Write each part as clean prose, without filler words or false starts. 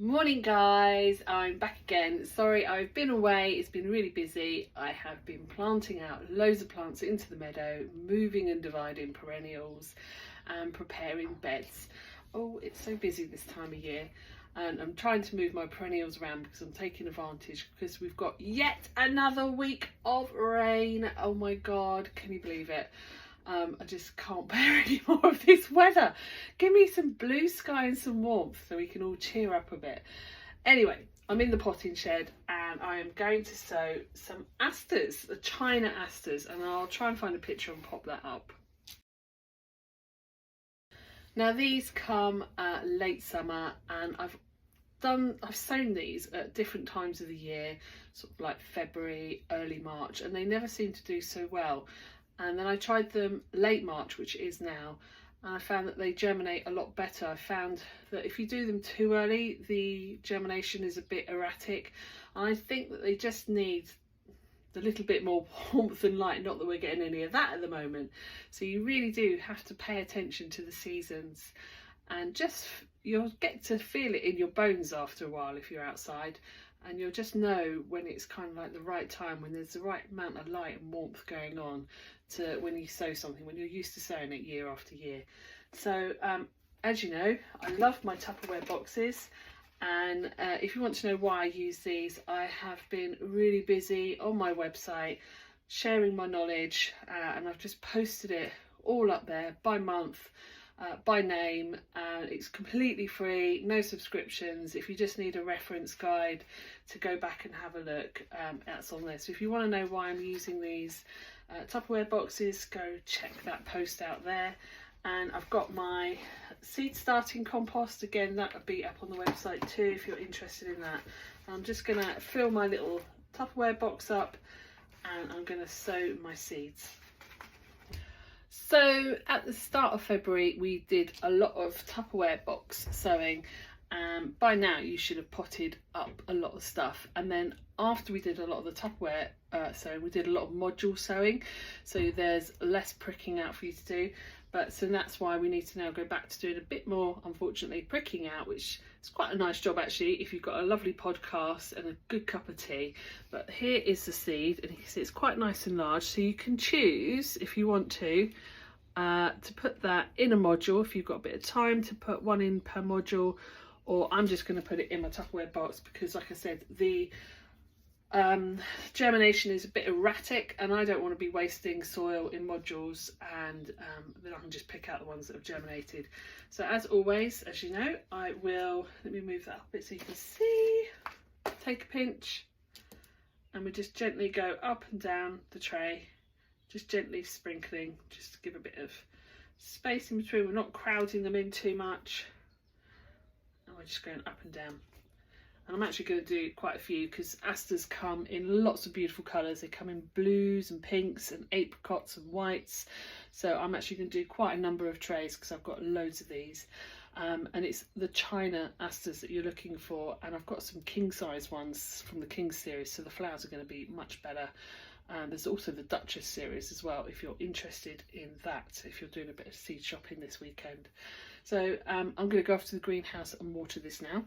Morning guys, I'm back again. Sorry I've been away, it's been really busy. I have been planting out loads of plants into the meadow, moving and dividing perennials and preparing beds. Oh, it's so busy this time of year, and I'm trying to move my perennials around because I'm taking advantage because we've got yet another week of rain. Oh my god, can you believe it? I just can't bear any more of this weather. Give me some blue sky and some warmth so we can all cheer up a bit. Anyway, I'm in the potting shed and I am going to sow some asters, the China asters, and I'll try and find a picture and pop that up. Now these come late summer, and I've sown these at different times of the year, sort of like February, early March, and they never seem to do so well. And then I tried them late March, which it is now, and I found that they germinate a lot better. I found that if you do them too early, the germination is a bit erratic. And I think that they just need a little bit more warmth and light, not that we're getting any of that at the moment. So you really do have to pay attention to the seasons, and just you'll get to feel it in your bones after a while if you're outside. And you'll just know when it's kind of like the right time, when there's the right amount of light and warmth going on to when you sow something, when you're used to sowing it year after year. So as you know, I love my Tupperware boxes, and if you want to know why I use these, I have been really busy on my website sharing my knowledge, and I've just posted it all up there by month, by name. It's completely free, no subscriptions. If you just need a reference guide to go back and have a look, that's on there. So if you want to know why I'm using these Tupperware boxes, go check that post out there. And I've got my seed starting compost, again that will be up on the website too if you're interested in that. I'm just going to fill my little Tupperware box up and I'm going to sow my seeds. So at the start of February we did a lot of Tupperware box sowing, and by now you should have potted up a lot of stuff. And then after we did a lot of the Tupperware sowing, we did a lot of module sowing, so there's less pricking out for you to do. So that's why we need to now go back to doing a bit more, unfortunately, pricking out, which is quite a nice job actually if you've got a lovely podcast and a good cup of tea. But here is the seed, and you can see it's quite nice and large, so you can choose if you want to put that in a module if you've got a bit of time to put one in per module, or I'm just going to put it in my Tupperware box because, like I said, the germination is a bit erratic and I don't want to be wasting soil in modules, and then I can just pick out the ones that have germinated. So as always, as you know, I will, let me move that up a bit so you can see, take a pinch, and we just gently go up and down the tray, just gently sprinkling, just to give a bit of space in between. We're not crowding them in too much, and we're just going up and down. And I'm actually going to do quite a few because asters come in lots of beautiful colours. They come in blues and pinks and apricots and whites. So I'm actually going to do quite a number of trays because I've got loads of these. And it's the China asters that you're looking for. And I've got some king size ones from the King series, so the flowers are going to be much better. There's also the Duchess series as well if you're interested in that, if you're doing a bit of seed shopping this weekend. So I'm going to go off to the greenhouse and water this now.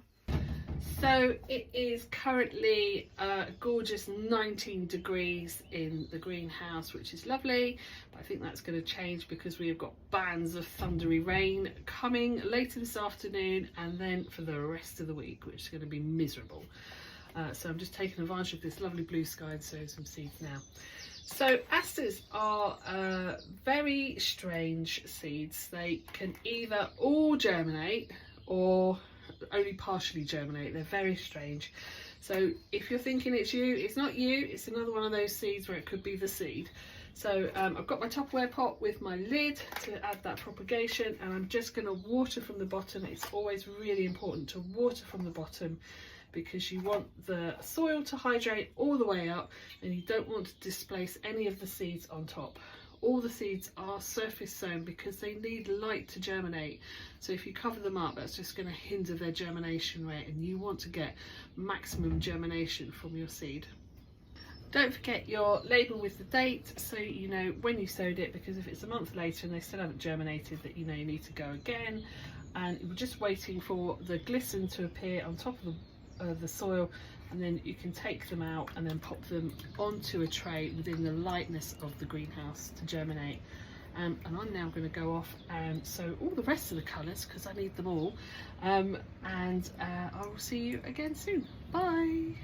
So it is currently a gorgeous 19 degrees in the greenhouse, which is lovely, but I think that's going to change because we have got bands of thundery rain coming later this afternoon and then for the rest of the week, which is going to be miserable. So I'm just taking advantage of this lovely blue sky and sowing some seeds now. So asters are very strange seeds. They can either all germinate or only partially germinate. They're very strange. So if you're thinking it's you, it's not you, it's another one of those seeds where it could be the seed. So I've got my Tupperware pot with my lid to add that propagation, and I'm just going to water from the bottom. It's always really important to water from the bottom because you want the soil to hydrate all the way up and you don't want to displace any of the seeds on top. All the seeds are surface sown because they need light to germinate. So if you cover them up, that's just going to hinder their germination rate, and you want to get maximum germination from your seed. Don't forget your label with the date so you know when you sowed it, because if it's a month later and they still haven't germinated, that you know you need to go again. and we're just waiting for the glisten to appear on top of the soil, and then you can take them out and then pop them onto a tray within the lightness of the greenhouse to germinate. And I'm now going to go off and sow all the rest of the colours because I need them all, and I will see you again soon. Bye.